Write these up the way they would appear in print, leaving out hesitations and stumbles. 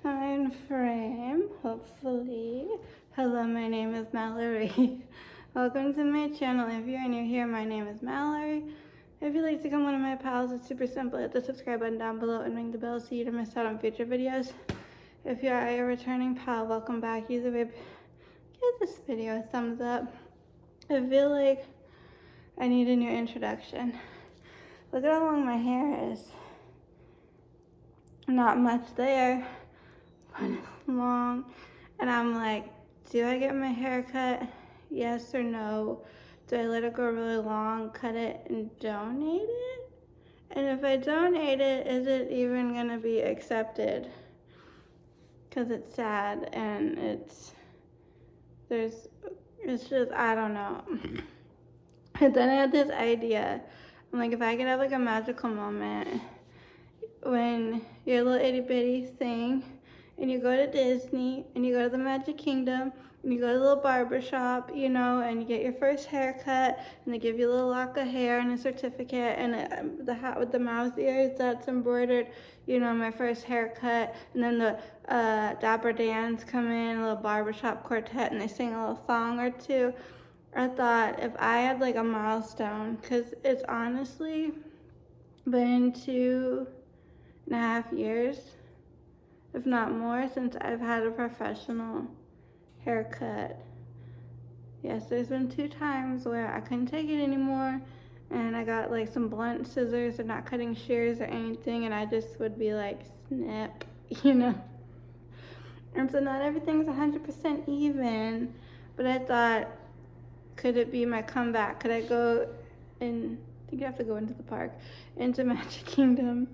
in frame, hopefully. Hello, my name is Mallory. Welcome to my channel. If you're new here, my name is Mallory. If you'd like to become one of my pals, it's super simple. Hit the subscribe button down below and ring the bell so you don't miss out on future videos. If you are a returning pal, welcome back. Either way, give this video a thumbs up. I feel like I need a new introduction. Look at how long my hair is. Not much there, but it's long. And I'm like, do I get my hair cut? Yes or no? Do I let it go really long, cut it, and donate it? And if I donate it, is it even gonna be accepted? Because it's sad and it's just, I don't know. And then I had this idea. I'm like, if I could have like a magical moment when you're a little itty bitty thing and you go to Disney and you go to the Magic Kingdom and you go to a little barber shop, you know, and you get your first haircut and they give you a little lock of hair and a certificate and the hat with the mouse ears that's embroidered, you know, my first haircut. And then the Dapper Dans come in, a little barbershop quartet, and they sing a little song or two. I thought if I had like a milestone, because it's honestly been 2.5 years, if not more, since I've had a professional haircut. Yes, there's been 2 times where I couldn't take it anymore and I got like some blunt scissors and not cutting shears or anything, and I just would be like, snip, you know. And so not everything's 100% even, but I thought, could it be my comeback? Could I go in, I think you have to go into the park, into Magic Kingdom,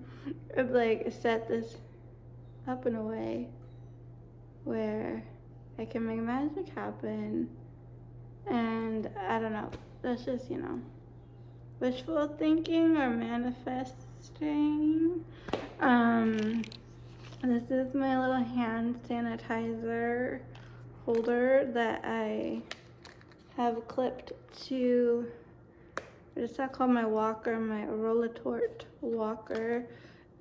and like set this up in a way where I can make magic happen. And I don't know, that's just, you know, wishful thinking or manifesting. This is my little hand sanitizer holder that I have clipped to, it's not called my walker, my Rollatort walker,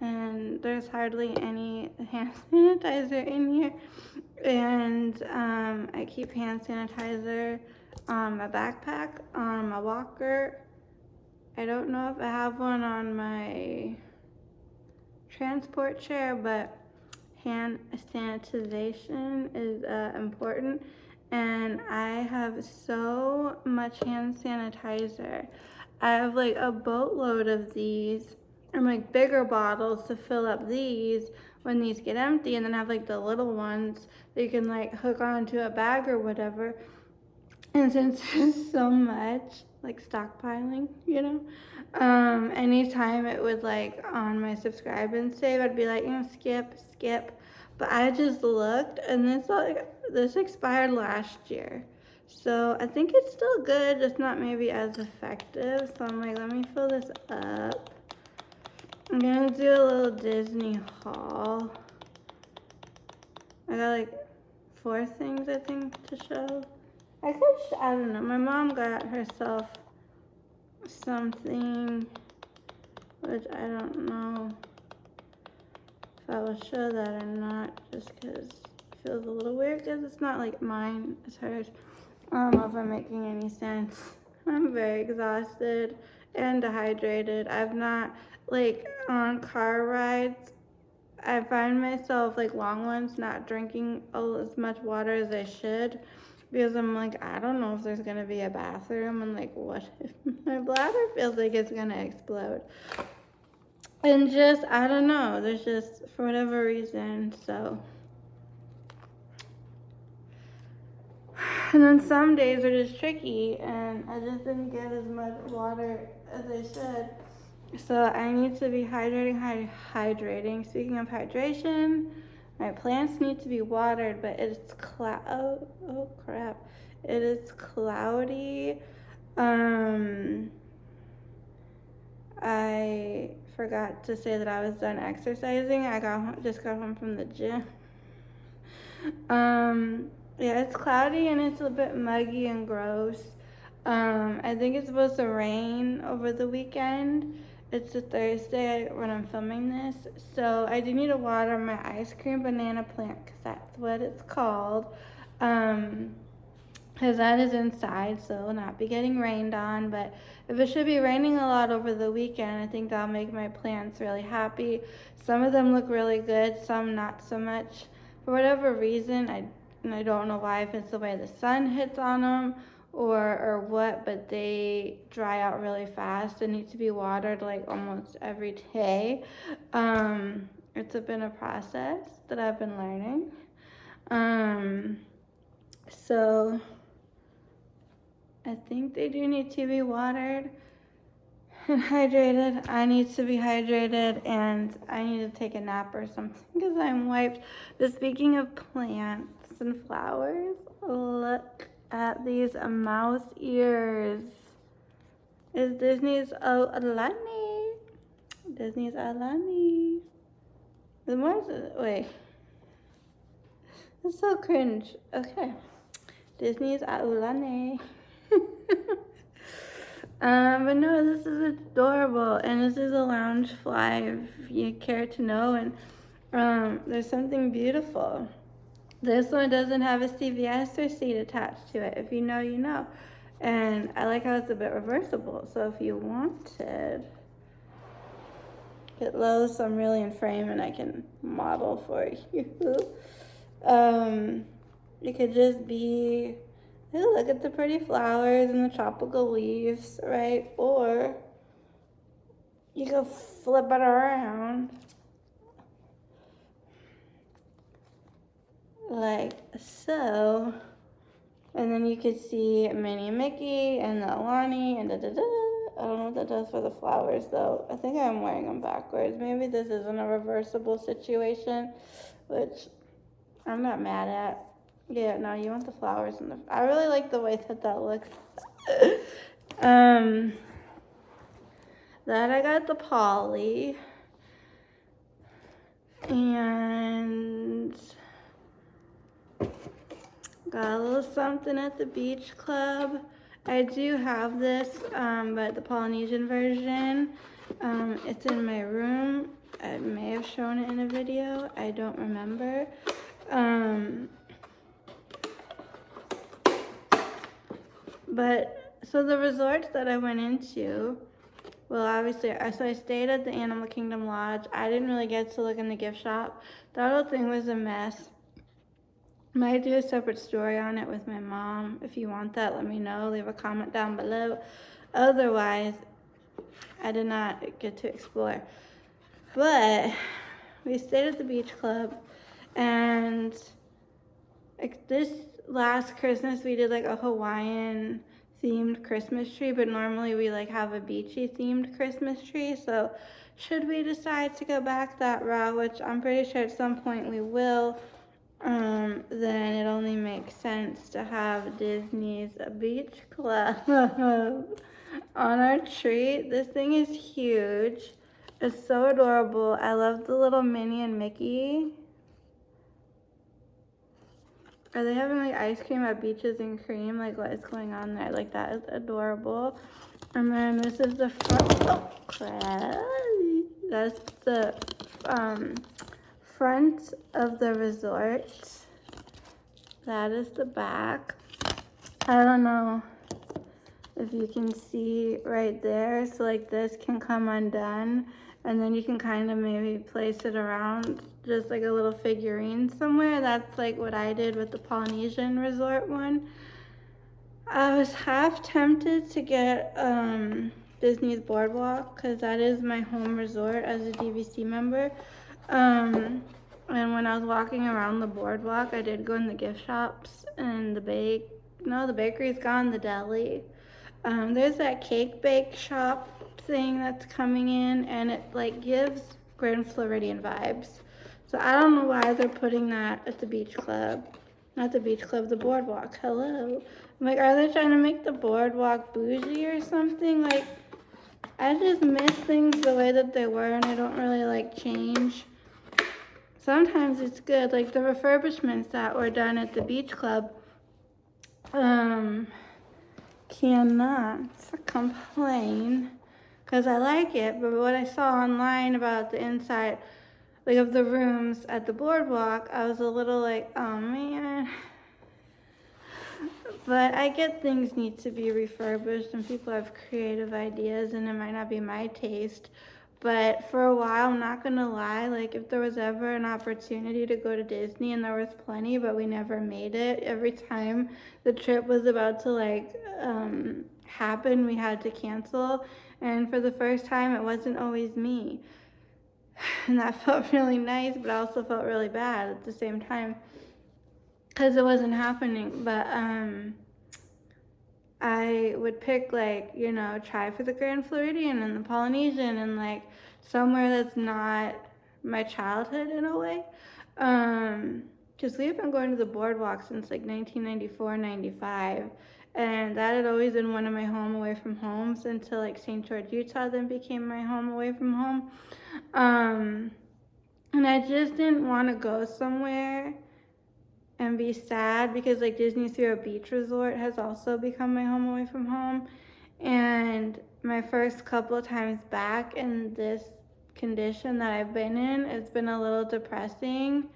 and there's hardly any hand sanitizer in here, and I keep hand sanitizer on my backpack, on my walker. I don't know if I have one on my transport chair, but hand sanitization is important. And I have so much hand sanitizer. I have like a boatload of these and like bigger bottles to fill up these when these get empty, and then I have like the little ones that you can like hook onto a bag or whatever. And since there's so much like stockpiling, you know, anytime it would like on my subscribe and save, I'd be like, you know, skip. But I just looked and this expired last year. So I think it's still good, just not maybe as effective. So I'm like, let me fill this up. I'm gonna do a little Disney haul. I got like 4 things I think to show. I don't know, my mom got herself something, which I don't know if I will show that or not, just because it feels a little weird, because it's not like mine, it's hers. I don't know if I'm making any sense. I'm very exhausted and dehydrated. I've not, like, on car rides, I find myself, like, long ones, not drinking as much water as I should, because I'm like, I don't know if there's gonna be a bathroom, and like, what if my bladder feels like it's gonna explode? And just, I don't know, there's just, for whatever reason, so. And then some days are just tricky, and I just didn't get as much water as I should. So I need to be hydrating. Speaking of hydration, my plants need to be watered, but it's oh crap. It is cloudy. I forgot to say that I was done exercising. I just got home from the gym. Yeah, it's cloudy and it's a bit muggy and gross. I think it's supposed to rain over the weekend. It's a Thursday when I'm filming this, so I do need to water my ice cream banana plant because that's what it's called. Because that is inside, so it will not be getting rained on. But if it should be raining a lot over the weekend, I think that'll make my plants really happy. Some of them look really good, some not so much. For whatever reason, I don't know why, if it's the way the sun hits on them or what, but they dry out really fast and need to be watered like almost every day. It's been a process that I've been learning. So I think they do need to be watered and hydrated. I need to be hydrated, and I need to take a nap or something because I'm wiped. But speaking of plants and flowers, look at these mouse ears. It's Disney's Alani. Disney's Alani. The more, wait. It's so cringe. Okay. Disney's Aulane. But no, this is adorable, and this is a lounge fly if you care to know, and there's something beautiful. This one doesn't have a CVS receipt attached to it. If you know, you know. And I like how it's a bit reversible, so if you wanted, get low so I'm really in frame and I can model for you. It could just be, hey, look at the pretty flowers and the tropical leaves, right? Or you go flip it around like so, and then you could see Minnie and Mickey and the Alani and da-da-da. I don't know what that does for the flowers though. I think I'm wearing them backwards. Maybe this isn't a reversible situation, which I'm not mad at. Yeah, no, you want the flowers in the... I really like the way that looks. Then I got the Polly. And got a little something at the beach club. I do have this, but the Polynesian version. It's in my room. I may have shown it in a video. I don't remember. But so the resorts that I went into, well, obviously, so I stayed at the Animal Kingdom Lodge. I didn't really get to look in the gift shop. That whole thing was a mess. Might do a separate story on it with my mom. If you want that, let me know. Leave a comment down below. Otherwise, I did not get to explore. But we stayed at the beach club, and like this last Christmas, we did like a Hawaiian themed Christmas tree, but normally we like have a beachy themed Christmas tree. So should we decide to go back that route, which I'm pretty sure at some point we will, then it only makes sense to have Disney's Beach Club on our tree. This thing is huge. It's so adorable. I love the little Minnie and Mickey. Are they having like ice cream at Beaches and Cream? Like what is going on there? Like that is adorable. And then this is the front. Oh crap! That's the front of the resort. That is the back. I don't know if you can see right there. So like this can come undone, and then you can kind of maybe place it around just like a little figurine somewhere. That's like what I did with the Polynesian resort one. I was half tempted to get Disney's Boardwalk because that is my home resort as a DVC member. And when I was walking around the boardwalk, I did go in the gift shops and the bakery's gone, the deli. There's that cake bake shop thing that's coming in, and it like gives Grand Floridian vibes. So I don't know why they're putting that at the beach club. Not the beach club, the boardwalk. Hello. I'm like, are they trying to make the boardwalk bougie or something? Like, I just miss things the way that they were, and I don't really like change. Sometimes it's good, like the refurbishments that were done at the beach club. Cannot complain because I like it. But what I saw online about the inside, like of the rooms at the boardwalk, I was a little like, oh man. But I get things need to be refurbished and people have creative ideas and it might not be my taste. But for a while, I'm not gonna lie, like if there was ever an opportunity to go to Disney, and there was plenty, but we never made it. Every time the trip was about to happen, we had to cancel. And for the first time, it wasn't always me. And that felt really nice, but I also felt really bad at the same time because it wasn't happening. But I would pick try for the Grand Floridian and the Polynesian and like somewhere that's not my childhood in a way. Because we have been going to the boardwalk since like 1994, 95. And that had always been one of my home away from homes until like St. George, Utah then became my home away from home. And I just didn't want to go somewhere and be sad because like Disney Zero Beach Resort has also become my home away from home. And my first couple of times back in this condition that I've been in, it's been a little depressing.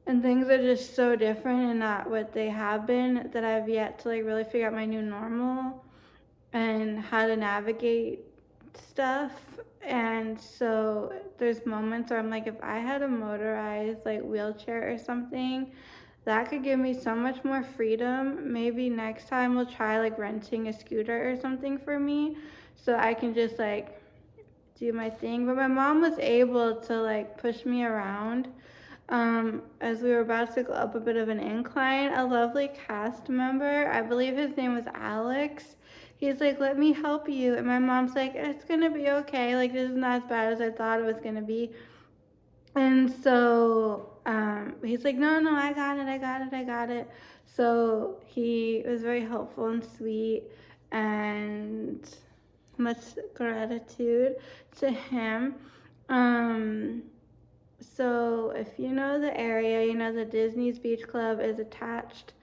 And things are just so different and not what they have been that I've yet to like really figure out my new normal and how to navigate stuff. And so there's moments where I'm like, if I had a motorized like wheelchair or something, that could give me so much more freedom. Maybe next time we'll try like renting a scooter or something for me so I can just like do my thing. But my mom was able to like push me around as we were about to go up a bit of an incline. A lovely cast member, I believe his name was Alex, he's like, let me help you. And my mom's like, it's gonna be okay. Like, this is not as bad as I thought it was gonna be. And so he's like, no, I got it. So he was very helpful and sweet, and much gratitude to him. So if you know the area, you know the Disney's Beach Club is attached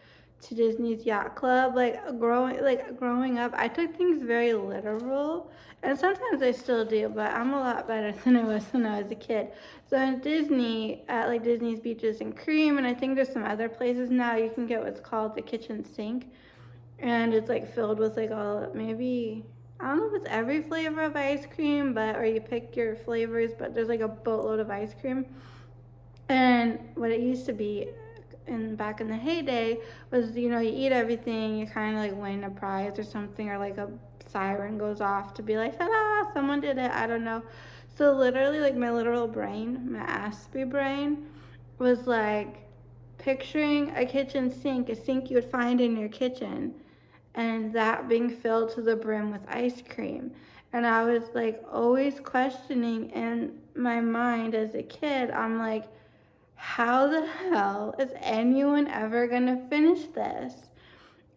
to Disney's Yacht Club. Growing up, I took things very literal, and sometimes I still do, but I'm a lot better than I was when I was a kid. So in Disney, at like Disney's Beaches and Cream, and I think there's some other places now, you can get what's called the kitchen sink, and it's like filled with like all maybe I don't know if it's every flavor of ice cream, or you pick your flavors, but there's like a boatload of ice cream. And what it used to be back in the heyday was, you eat everything, you kind of like win a prize or something, or like a siren goes off to be like, ta-da, someone did it, I don't know. So literally, like my literal brain, my Aspie brain, was like picturing a kitchen sink, a sink you would find in your kitchen, and that being filled to the brim with ice cream. And I was like always questioning in my mind as a kid, I'm like, how the hell is anyone ever gonna finish this?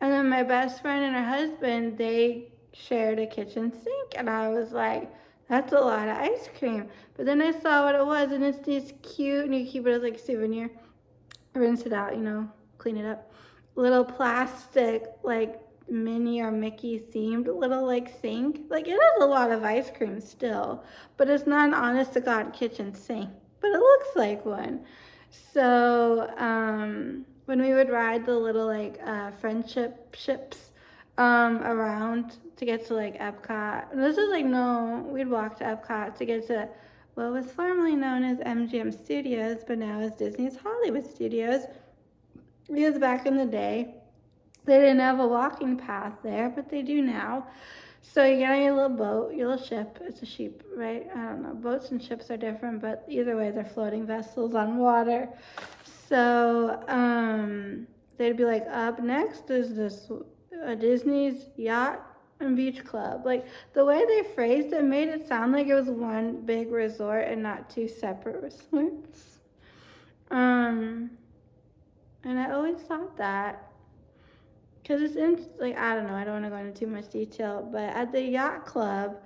And then my best friend and her husband, they shared a kitchen sink, and I was like, that's a lot of ice cream. But then I saw what it was, and it's this cute, and you keep it as like a souvenir, rinse it out, clean it up, little plastic like Minnie or Mickey themed little like sink. Like, it has a lot of ice cream still, but it's not an honest to God kitchen sink, but it looks like one. So when we would ride the little like friendship ships around to get to like Epcot, this is like, no, we'd walk to Epcot to get to what was formerly known as MGM Studios, but now is Disney's Hollywood Studios. Because back in the day, they didn't have a walking path there, but they do now. So you get on your little boat, your little ship. It's a sheep, right? I don't know. Boats and ships are different, but either way, they're floating vessels on water. So they'd be like, up next is this Disney's Yacht and Beach Club. Like, the way they phrased it made it sound like it was one big resort and not two separate resorts. And I always thought that. Because it's like, I don't know, I don't want to go into too much detail, but at the yacht club,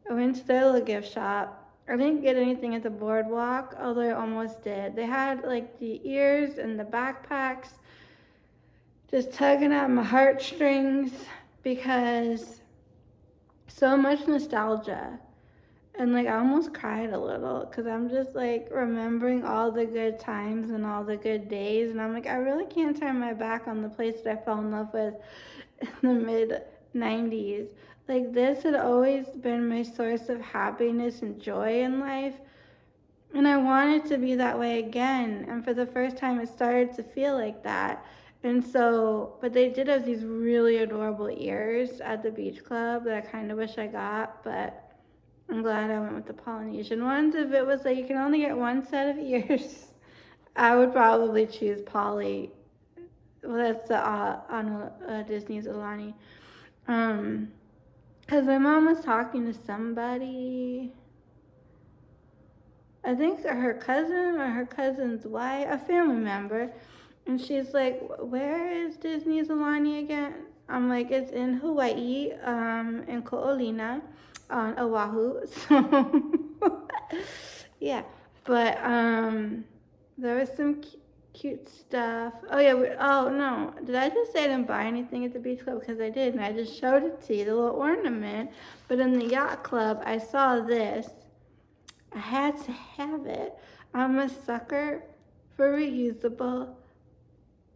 I went to their little gift shop. I didn't get anything at the boardwalk, although I almost did. They had like the ears and the backpacks just tugging at my heartstrings because so much nostalgia. And like I almost cried a little because I'm just like remembering all the good times and all the good days. And I'm like, I really can't turn my back on the place that I fell in love with in the mid 90s. Like this had always been my source of happiness and joy in life. And I wanted to be that way again. And for the first time, it started to feel like that. And so, but they did have these really adorable ears at the beach club that I kind of wish I got, but I'm glad I went with the Polynesian ones. If it was like you can only get one set of ears, I would probably choose Polly. Well, that's the on Disney's Alani. Because my mom was talking to somebody. I think her cousin or her cousin's wife, a family member, and she's like, "Where is Disney's Alani again?" I'm like, "It's in Hawaii, in Ko'olina, on Oahu." So, yeah, but there was some cute stuff. Oh yeah, oh no, did I just say I didn't buy anything at the beach club? Because I did, and I just showed it to you, the little ornament. But in the yacht club, I saw this. I had to have it. I'm a sucker for reusable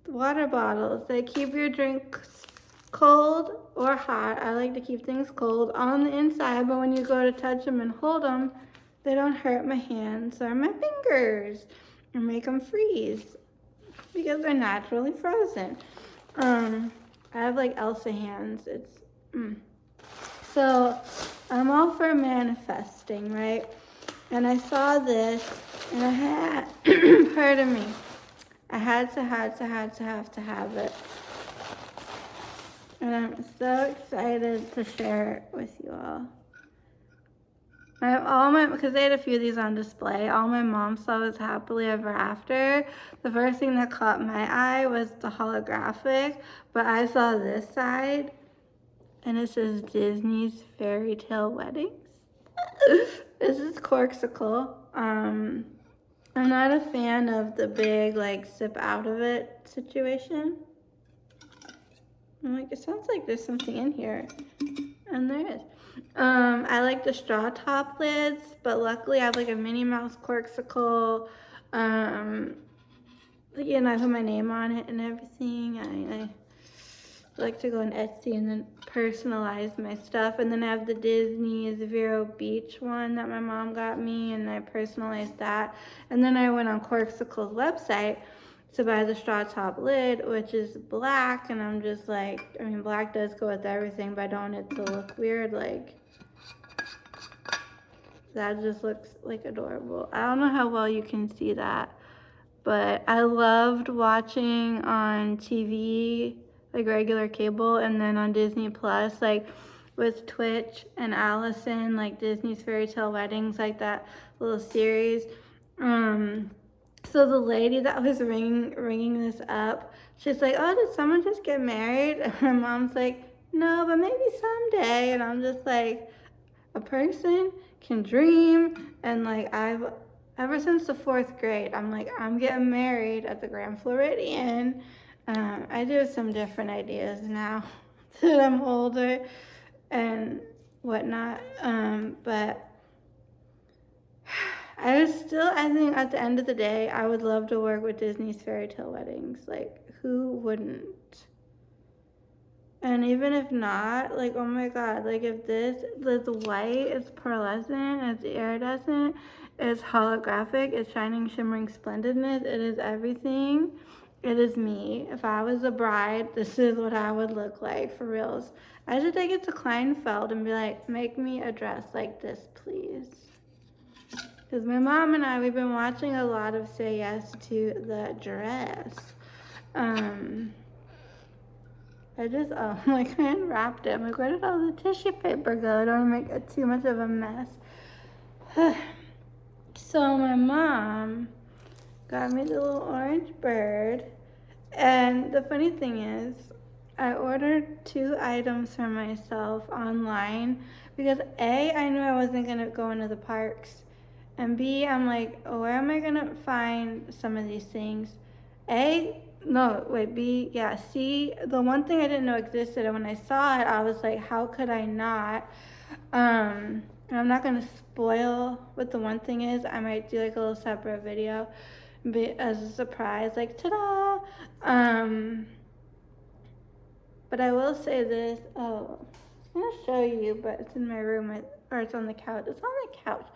water bottles. They keep your drinks cold or hot. I like to keep things cold on the inside, but when you go to touch them and hold them, they don't hurt my hands or my fingers or make them freeze because they're naturally frozen. I have like Elsa hands. So I'm all for manifesting, right? And I saw this, and I had, pardon me, I had to have it. And I'm so excited to share it with you all. I have because they had a few of these on display, all my mom saw was Happily Ever After. The first thing that caught my eye was the holographic, but I saw this side, and it says Disney's Fairy Tale Weddings. This is corksicle. I'm not a fan of the big like sip out of it situation. I'm like, it sounds like there's something in here, and there is. I like the straw top lids, but luckily I have like a Minnie Mouse corksicle. You know, I put my name on it and everything. I like to go on Etsy and then personalize my stuff. And then I have the Disney Vero Beach one that my mom got me, and I personalized that. And then I went on Corksicle's website to buy the straw top lid, which is black. And I'm just like, I mean, black does go with everything, but I don't want it to look weird. Like, that just looks like adorable. I don't know how well you can see that, but I loved watching on TV, like regular cable, and then on Disney Plus, like with Twitch and Allison, like Disney's Fairy Tale Weddings, like that little series. So the lady that was ringing this up, she's like, "Oh, did someone just get married?" And my mom's like, "No, but maybe someday." And I'm just like, a person can dream, and like I've ever since the 4th grade, I'm like, I'm getting married at the Grand Floridian. I do have some different ideas now that I'm older and whatnot. But I think at the end of the day, I would love to work with Disney's Fairy Tale Weddings. Like, who wouldn't? And even if not, like, oh my god, like if the white is pearlescent, it's iridescent, it's holographic, it's shining, shimmering splendidness, it is everything. It is me. If I was a bride, this is what I would look like, for reals. I should take it to Kleinfeld and be like, make me a dress like this, please. Because my mom and I, we've been watching a lot of Say Yes to the Dress. I unwrapped it. I'm like, where did all the tissue paper go? I don't want to make it too much of a mess. So my mom got me the little orange bird. And the funny thing is, I ordered 2 items for myself online because A, I knew I wasn't going to go into the parks. And B, I'm like, oh, where am I going to find some of these things? C, the one thing I didn't know existed, and when I saw it, I was like, how could I not? And I'm not going to spoil what the one thing is. I might do like a little separate video as a surprise, like ta-da! But I will say this. Oh, I'm going to show you, but it's in my room, or it's on the couch. It's on the couch.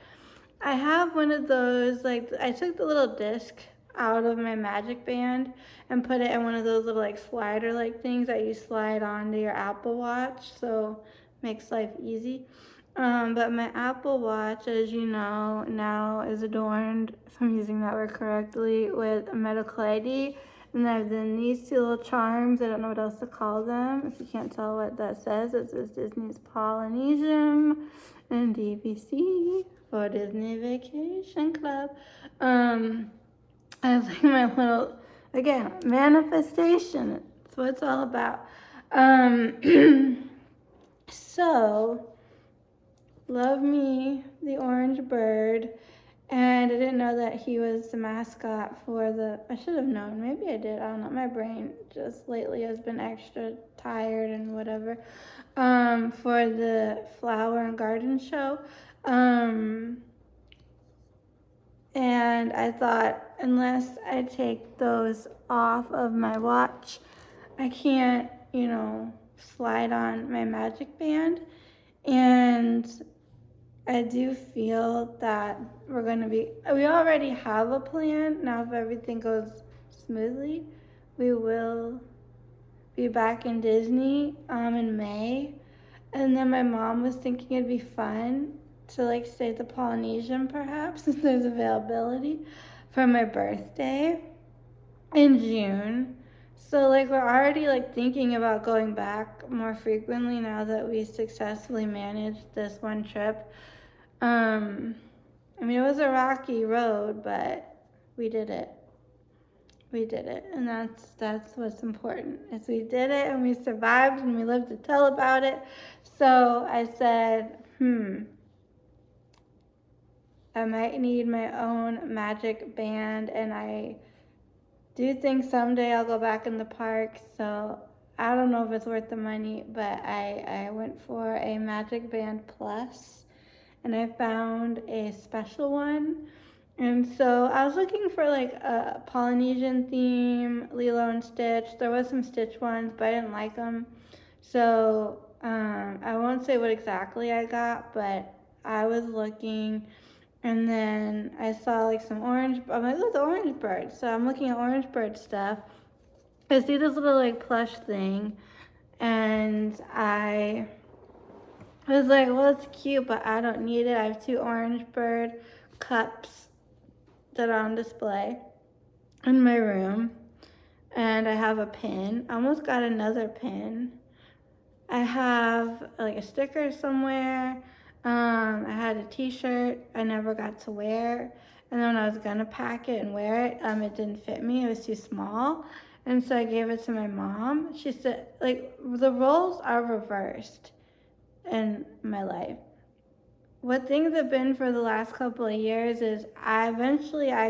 I have one of those, like, I took the little disc out of my magic band and put it in one of those little, like, slider-like things that you slide onto your Apple Watch, so it makes life easy. But my Apple Watch, as you know, now is adorned, if I'm using that word correctly, with a medical ID. And I've done these two little charms. I don't know what else to call them. If you can't tell what that says, it says Disney's Polynesian and DVC for Disney Vacation Club. I was like my little, again, manifestation. That's what it's all about. So, love me, the orange bird. And I didn't know that he was the mascot for I should have known. Maybe I did. I don't know. My brain just lately has been extra tired and whatever. For the flower and garden show. And I thought, unless I take those off of my watch, I can't, slide on my magic band. And I do feel that we already have a plan. Now, if everything goes smoothly, we will be back in Disney in May. And then my mom was thinking it'd be fun to like stay at the Polynesian perhaps if there's availability for my birthday in June. So like we're already like thinking about going back more frequently now that we successfully managed this one trip. I mean, it was a rocky road, but we did it. We did it, and that's what's important. Is we did it, and we survived, and we lived to tell about it. So I said, I might need my own magic band, and I do think someday I'll go back in the park. So I don't know if it's worth the money, but I went for a Magic Band Plus, and I found a special one. And so I was looking for like a Polynesian theme, Lilo and Stitch. There was some Stitch ones, but I didn't like them. So I won't say what exactly I got, but I was looking, and then I saw like some orange. I'm like, oh, the orange bird. So I'm looking at orange bird stuff. I see this little like plush thing, and I was like, well, it's cute, but I don't need it. I have 2 orange bird cups that are on display in my room, and I have a pin. I almost got another pin. I have like a sticker somewhere. I had a t-shirt I never got to wear, and then when I was gonna pack it and wear it, it didn't fit me. It was too small, and so I gave it to my mom. She said, like, the roles are reversed in my life. What things have been for the last couple of years is I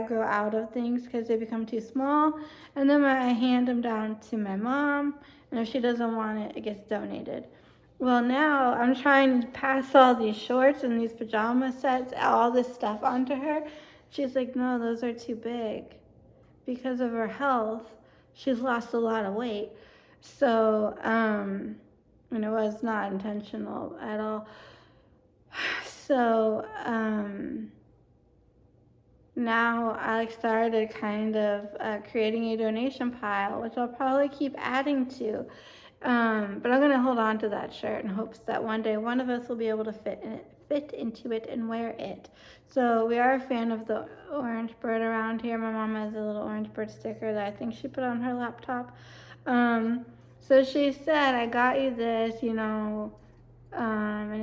grow out of things because they become too small, and then I hand them down to my mom, and if she doesn't want it, it gets donated. Well, now I'm trying to pass all these shorts and these pajama sets, all this stuff onto her. She's like, no, those are too big. Because of her health, she's lost a lot of weight. So, it was not intentional at all. So now I started kind of creating a donation pile, which I'll probably keep adding to. But I'm going to hold on to that shirt in hopes that one day one of us will be able to fit into it and wear it. So we are a fan of the orange bird around here. My mom has a little orange bird sticker that I think she put on her laptop. So she said, I got you this, and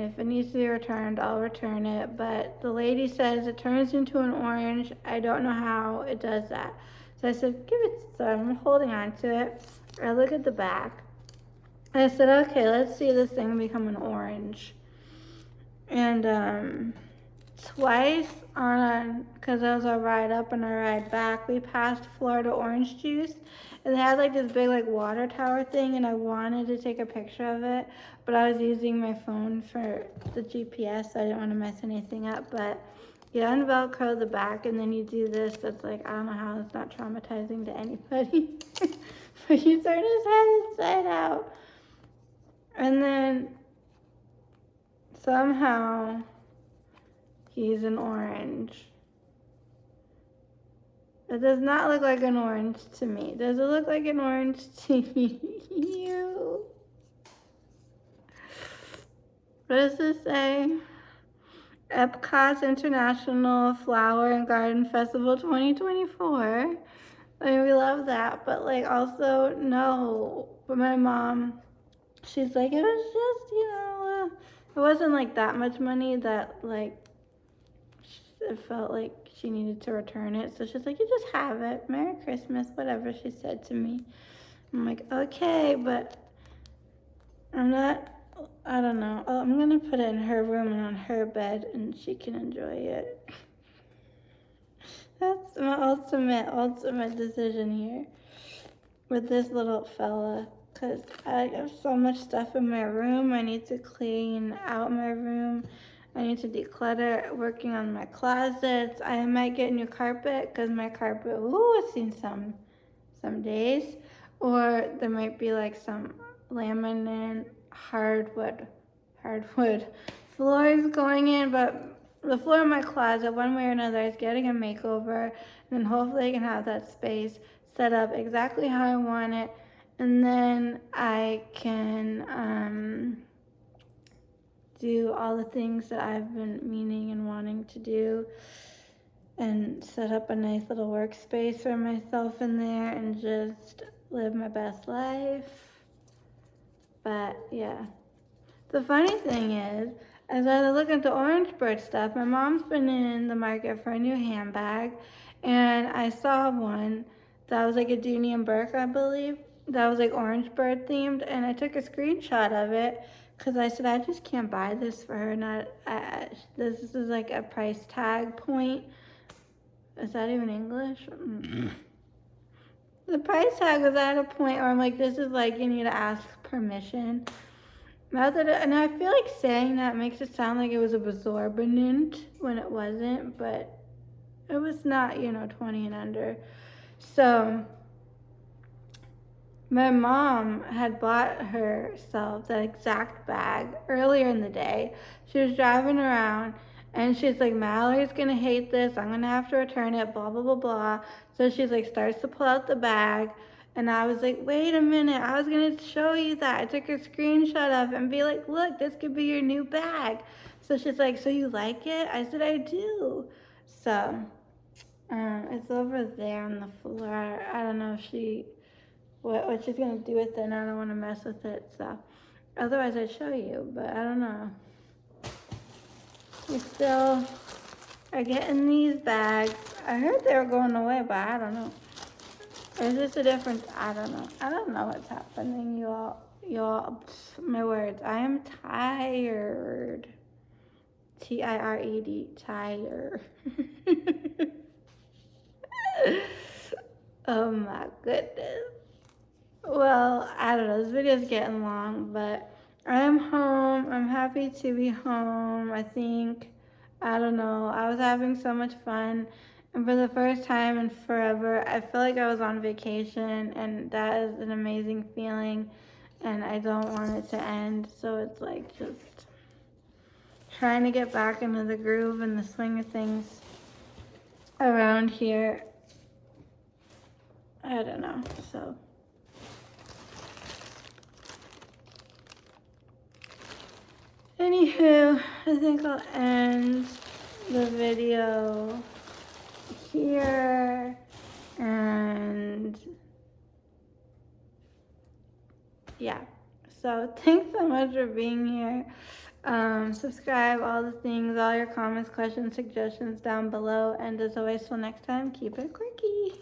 if it needs to be returned, I'll return it. But the lady says it turns into an orange. I don't know how it does that. So I said, give it. So I'm holding on to it. I look at the back. I said, okay, let's see this thing become an orange. And twice because it was a ride up and a ride back. We passed Florida orange juice, and they had like this big like water tower thing, and I wanted to take a picture of it, but I was using my phone for the GPS, so I didn't want to mess anything up. But you unvelcro the back, and then you do this. That's like, I don't know how it's not traumatizing to anybody. But you turn his head inside out, and then somehow he's an orange. It does not look like an orange to me. Does it look like an orange to you? What does this say? Epcot's International Flower and Garden Festival 2024. I mean, we love that, but like also, no. But my mom, she's like, it was just, it wasn't like that much money that like, it felt like she needed to return it. So she's like, you just have it. Merry Christmas, whatever she said to me. I'm like, okay, but I don't know. I'm going to put it in her room and on her bed and she can enjoy it. That's my ultimate decision here with this little fella. Because I have so much stuff in my room. I need to clean out my room. I need to declutter, working on my closets. I might get new carpet because my carpet, it's seen some days. Or there might be like some laminate hardwood floors going in, but the floor in my closet, one way or another, is getting a makeover. And then hopefully I can have that space set up exactly how I want it. And then I can do all the things that I've been meaning and wanting to do, and set up a nice little workspace for myself in there and just live my best life. But yeah, the funny thing is, as I look into Orange Bird stuff, my mom's been in the market for a new handbag, and I saw one that was like a Dooney and Burke, I believe, that was like Orange Bird themed, and I took a screenshot of it because I said I just can't buy this for her. This is like a price tag point. Is that even English? The price tag was at a point where I'm like, this is like, you need to ask permission. And I feel like saying that makes it sound like it was absorbent when it wasn't, but it was not, 20 and under. So my mom had bought herself that exact bag earlier in the day. She was driving around and she's like, Mallory's gonna hate this. I'm gonna have to return it, blah, blah, blah, blah. So she's like, starts to pull out the bag. And I was like, wait a minute, I was gonna show you that. I took a screenshot of it and be like, look, this could be your new bag. So she's like, so you like it? I said, I do. So it's over there on the floor. I don't know if what she's gonna do with it, and I don't want to mess with it. So otherwise I'd show you, but I don't know. We still are getting these bags. I heard they were going away, but I don't know. Is this a difference? I don't know. I don't know what's happening, y'all. My words. I am tired. Tired. Tired. Oh my goodness. Well, I don't know. This video's getting long, but I am home. I'm happy to be home. I don't know. I was having so much fun. And for the first time in forever, I feel like I was on vacation, and that is an amazing feeling, and I don't want it to end. So it's like just trying to get back into the groove and the swing of things around here. I don't know. So anywho, I think I'll end the video here, and yeah, so thanks so much for being here. Subscribe, all the things, all your comments, questions, suggestions down below, and as always, till next time, keep it quirky.